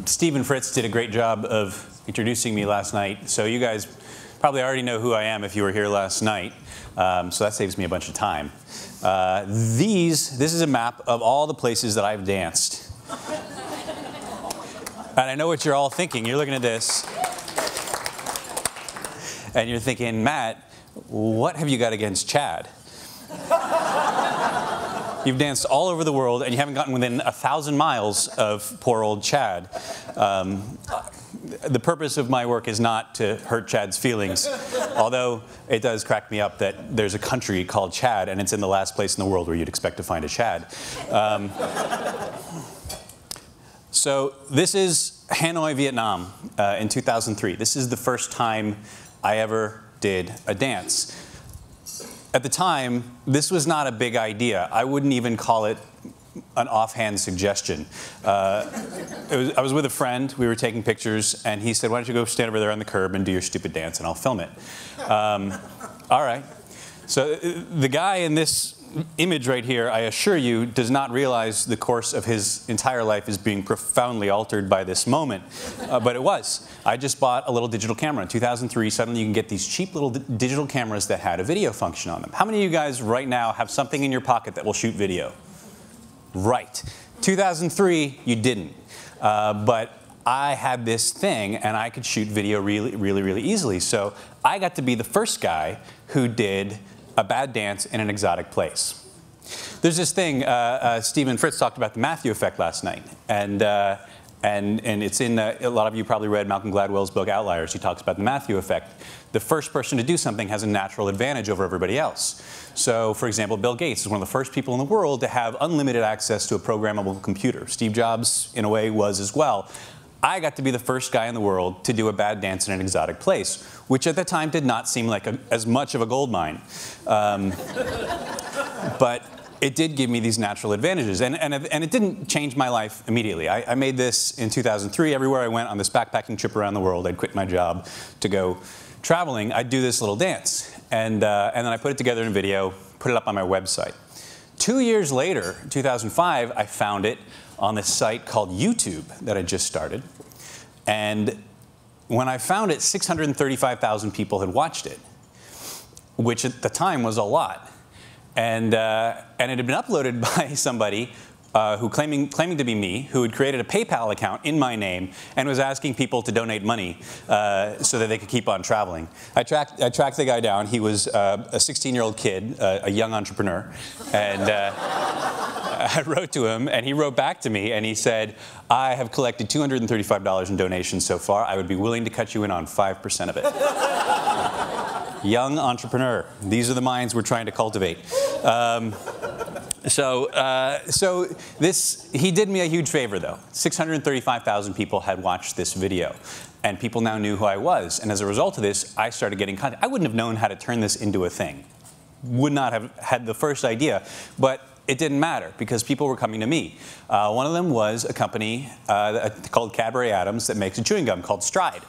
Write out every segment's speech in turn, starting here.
Steve and Fritz did a great job of introducing me last night, so you guys probably already know who I am if you were here last night, so that saves me a bunch of time. This is a map of all the places that I've danced. And I know what you're all thinking. You're looking at this, and you're thinking, Matt, what have you got against Chad? You've danced all over the world, and you haven't gotten within 1,000 miles of poor old Chad. The purpose of my work is not to hurt Chad's feelings, although it does crack me up that there's a country called Chad, and it's in the last place in the world where you'd expect to find a Chad. So this is Hanoi, Vietnam in 2003. This is the first time I ever did a dance. At the time, this was not a big idea. I wouldn't even call it an offhand suggestion. I was with a friend, we were taking pictures, and he said, why don't you go stand over there on the curb and do your stupid dance, and I'll film it. All right. So the guy in this image right here, I assure you, does not realize the course of his entire life is being profoundly altered by this moment. But it was. I just bought a little digital camera. In 2003, suddenly you can get these cheap little digital cameras that had a video function on them. How many of you guys right now have something in your pocket that will shoot video? Right. 2003, you didn't. But I had this thing, and I could shoot video really easily. So I got to be the first guy who did a bad dance in an exotic place. There's this thing, Steve and Fritz talked about the Matthew effect last night, and it's in, a lot of you probably read Malcolm Gladwell's book Outliers. He talks about the Matthew effect. The first person to do something has a natural advantage over everybody else. So, for example, Bill Gates is one of the first people in the world to have unlimited access to a programmable computer. Steve Jobs, in a way, was as well. I got to be the first guy in the world to do a bad dance in an exotic place, which at the time did not seem like as much of a gold mine. But it did give me these natural advantages, and it didn't change my life immediately. I made this in 2003. Everywhere I went on this backpacking trip around the world, I'd quit my job to go traveling. I'd do this little dance, and then I put it together in video, put it up on my website. 2 years later, 2005, I found it on this site called YouTube that I just started. And when I found it, 635,000 people had watched it, which at the time was a lot. And it had been uploaded by somebody who claiming to be me, who had created a PayPal account in my name and was asking people to donate money so that they could keep on traveling. I tracked the guy down. He was a 16-year-old kid, a young entrepreneur, and I wrote to him, and he wrote back to me, and he said, I have collected $235 in donations so far. I would be willing to cut you in on 5% of it. Young entrepreneur. These are the minds we're trying to cultivate. He did me a huge favor, though. 635,000 people had watched this video, and people now knew who I was. And as a result of this, I started getting content. I wouldn't have known how to turn this into a thing. Would not have had the first idea, but it didn't matter because people were coming to me. One of them was a company called Cadbury Adams that makes a chewing gum called Stride.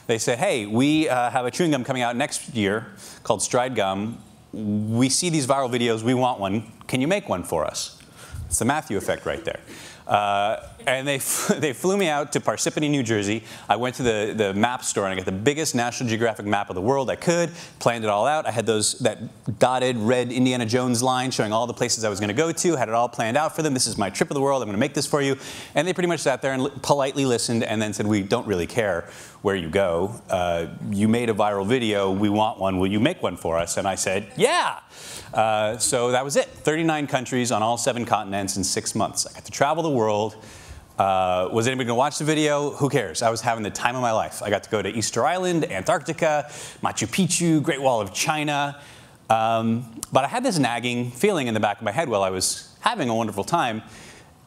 They said, hey, we have a chewing gum coming out next year called Stride Gum. We see these viral videos, we want one. Can you make one for us? It's the Matthew effect right there. And they flew me out to Parsippany, New Jersey. I went to the map store and I got the biggest National Geographic map of the world I could, planned it all out. I had that dotted red Indiana Jones line showing all the places I was going to go to, had it all planned out for them. This is my trip of the world, I'm going to make this for you. And they pretty much sat there and politely listened and then said, we don't really care where you go. You made a viral video, we want one, will you make one for us? And I said, yeah! So that was it. 39 countries on all 7 continents in 6 months. I got to travel the world. Was anybody going to watch the video? Who cares? I was having the time of my life. I got to go to Easter Island, Antarctica, Machu Picchu, Great Wall of China. But I had this nagging feeling in the back of my head while I was having a wonderful time.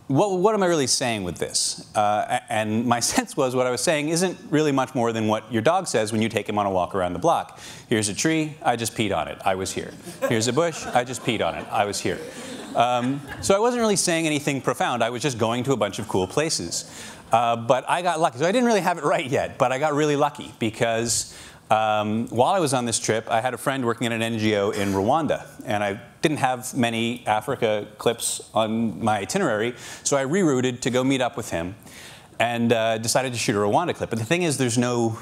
What am I really saying with this? And my sense was what I was saying isn't really much more than what your dog says when you take him on a walk around the block. Here's a tree, I just peed on it, I was here. Here's a bush, I just peed on it, I was here. So I wasn't really saying anything profound, I was just going to a bunch of cool places. But I got lucky, so I didn't really have it right yet, but I got really lucky because while I was on this trip, I had a friend working at an NGO in Rwanda, and I didn't have many Africa clips on my itinerary, so I rerouted to go meet up with him. and decided to shoot a Rwanda clip. But the thing is, there's no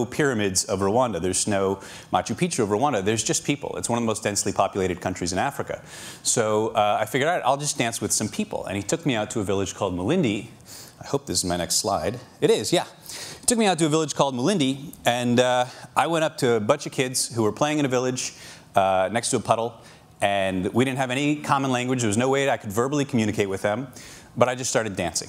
pyramids of Rwanda. There's no Machu Picchu of Rwanda. There's just people. It's one of the most densely populated countries in Africa. So I figured, all right, I'll just dance with some people. And he took me out to a village called Malindi. I hope this is my next slide. It is, yeah. He took me out to a village called Malindi, and I went up to a bunch of kids who were playing in a village next to a puddle, and we didn't have any common language. There was no way I could verbally communicate with them, but I just started dancing.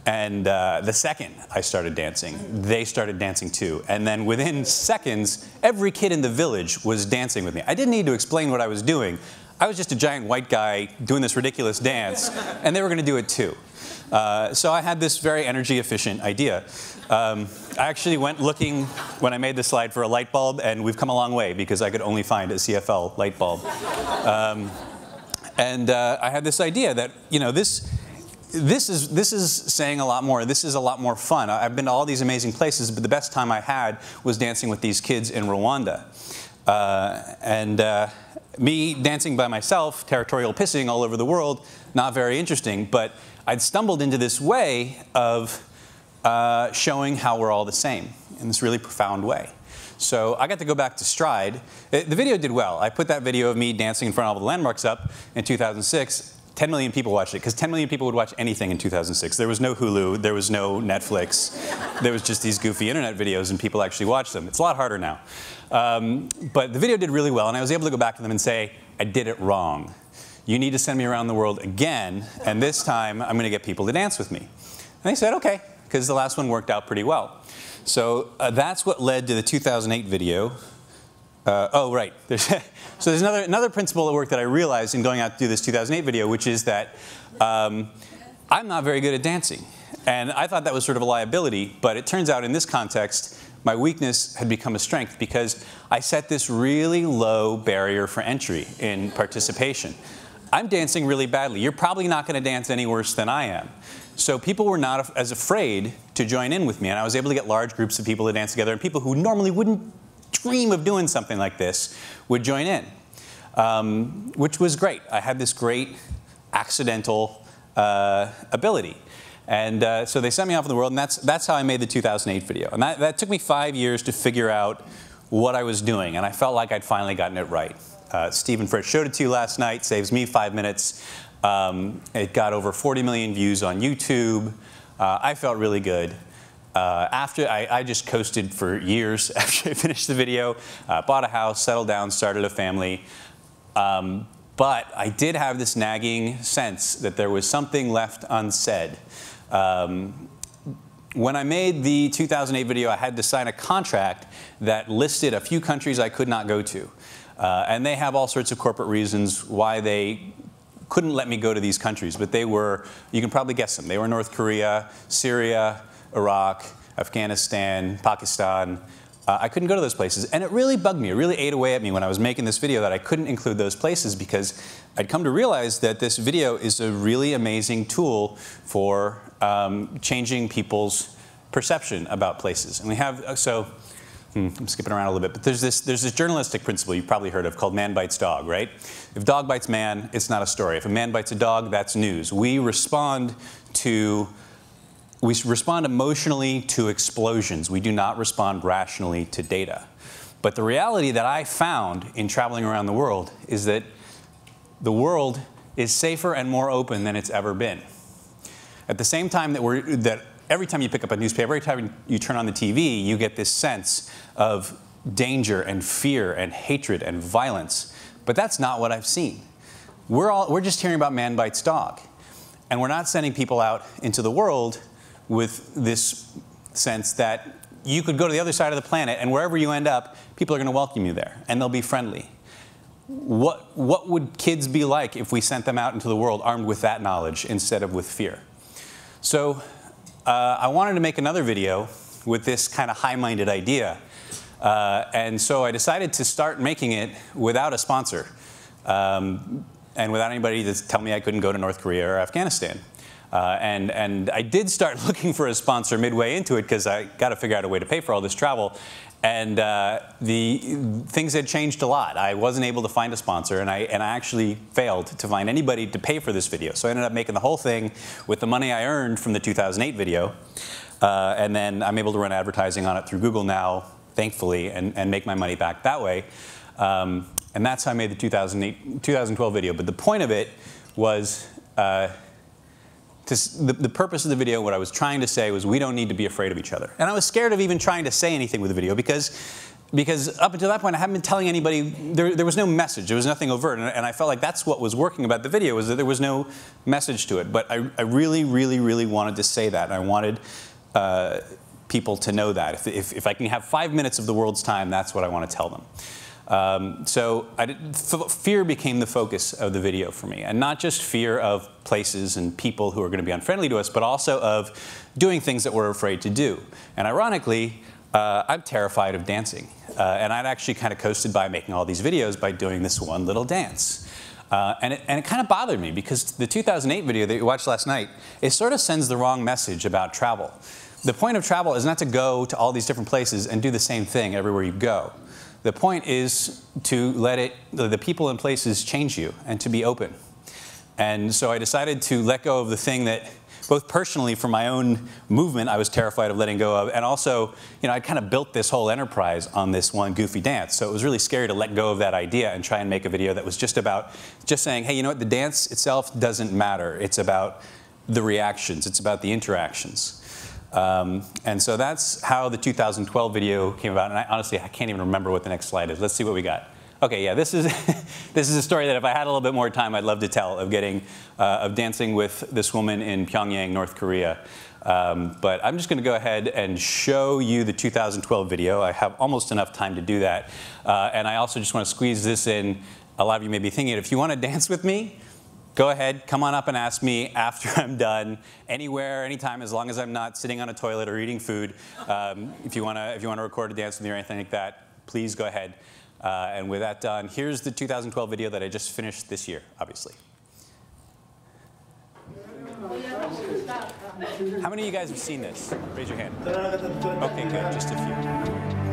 And the second I started dancing, they started dancing too. And then within seconds, every kid in the village was dancing with me. I didn't need to explain what I was doing. I was just a giant white guy doing this ridiculous dance, and they were going to do it too. So I had this very energy efficient idea. I actually went looking when I made this slide for a light bulb, and we've come a long way because I could only find a CFL light bulb. I had this idea that, you know, this is saying a lot more. This is a lot more fun. I've been to all these amazing places, but the best time I had was dancing with these kids in Rwanda. Me dancing by myself, territorial pissing all over the world, not very interesting, but I'd stumbled into this way of showing how we're all the same in this really profound way. So I got to go back to Stride. The video did well. I put that video of me dancing in front of all the landmarks up in 2006. 10 million people watched it, because 10 million people would watch anything in 2006. There was no Hulu, there was no Netflix. There was just these goofy internet videos, and people actually watched them. It's a lot harder now. But the video did really well, and I was able to go back to them and say, I did it wrong. You need to send me around the world again, and this time I'm going to get people to dance with me. And they said, okay, because the last one worked out pretty well. So that's what led to the 2008 video. Oh, right. So there's another principle at work that I realized in going out to do this 2008 video, which is that I'm not very good at dancing. And I thought that was sort of a liability, but it turns out in this context, my weakness had become a strength because I set this really low barrier for entry in participation. I'm dancing really badly. You're probably not going to dance any worse than I am. So people were not as afraid to join in with me, and I was able to get large groups of people to dance together, and people who normally wouldn't dream of doing something like this would join in, which was great. I had this great accidental ability. And so they sent me off in the world, and that's how I made the 2008 video. And that took me 5 years to figure out what I was doing, and I felt like I'd finally gotten it right. Stephen Fritz showed it to you last night, saves me 5 minutes. It got over 40 million views on YouTube. I felt really good. I just coasted for years after I finished the video, bought a house, settled down, started a family. But I did have this nagging sense that there was something left unsaid. When I made the 2008 video, I had to sign a contract that listed a few countries I could not go to. And they have all sorts of corporate reasons why they couldn't let me go to these countries. But they were, you can probably guess them. They were North Korea, Syria, Iraq, Afghanistan, Pakistan. I couldn't go to those places. And it really bugged me. It really ate away at me when I was making this video that I couldn't include those places, because I'd come to realize that this video is a really amazing tool for changing people's perception about places. And we have, I'm skipping around a little bit, but there's this journalistic principle you've probably heard of called man bites dog, right? If dog bites man, it's not a story. If a man bites a dog, that's news. We respond emotionally to explosions. We do not respond rationally to data. But the reality that I found in traveling around the world is that the world is safer and more open than it's ever been. At the same time that every time you pick up a newspaper, every time you turn on the TV, you get this sense of danger and fear and hatred and violence. But that's not what I've seen. We're just hearing about man bites dog. And we're not sending people out into the world with this sense that you could go to the other side of the planet, and wherever you end up, people are going to welcome you there, and they'll be friendly. What would kids be like if we sent them out into the world armed with that knowledge instead of with fear? So I wanted to make another video with this kind of high-minded idea. And so I decided to start making it without a sponsor and without anybody to tell me I couldn't go to North Korea or Afghanistan. And I did start looking for a sponsor midway into it because I got to figure out a way to pay for all this travel. And the things had changed a lot. I wasn't able to find a sponsor, and I actually failed to find anybody to pay for this video. So I ended up making the whole thing with the money I earned from the 2008 video. And then I'm able to run advertising on it through Google now, thankfully, and make my money back that way. And that's how I made the 2012 video. But the point of it was, the purpose of the video, what I was trying to say was we don't need to be afraid of each other. And I was scared of even trying to say anything with the video because up until that point I hadn't been telling anybody, there was no message, there was nothing overt. And I felt like that's what was working about the video, was that there was no message to it. But I really, really, really wanted to say that. And I wanted people to know that. If I can have 5 minutes of the world's time, that's what I want to tell them. So fear became the focus of the video for me, and not just fear of places and people who are going to be unfriendly to us, but also of doing things that we're afraid to do. And ironically, I'm terrified of dancing, and I'd actually kind of coasted by making all these videos by doing this one little dance. And it kind of bothered me because the 2008 video that you watched last night, it sort of sends the wrong message about travel. The point of travel is not to go to all these different places and do the same thing everywhere you go. The point is to let the people and places change you and to be open. And so I decided to let go of the thing that, both personally for my own movement, I was terrified of letting go of, and also, I kind of built this whole enterprise on this one goofy dance. So it was really scary to let go of that idea and try and make a video that was just about saying, hey, you know what, the dance itself doesn't matter. It's about the reactions. It's about the interactions. And so that's how the 2012 video came about. And honestly, I can't even remember what the next slide is. Let's see what we got. Okay, yeah, this is this is a story that if I had a little bit more time, I'd love to tell, of dancing with this woman in Pyongyang, North Korea. But I'm just going to go ahead and show you the 2012 video. I have almost enough time to do that. And I also just want to squeeze this in. A lot of you may be thinking, if you want to dance with me, go ahead, come on up and ask me after I'm done, anywhere, anytime, as long as I'm not sitting on a toilet or eating food. If you want to record a dance with me or anything like that, please go ahead. And with that done, here's the 2012 video that I just finished this year, obviously. How many of you guys have seen this? Raise your hand. Okay, good, just a few.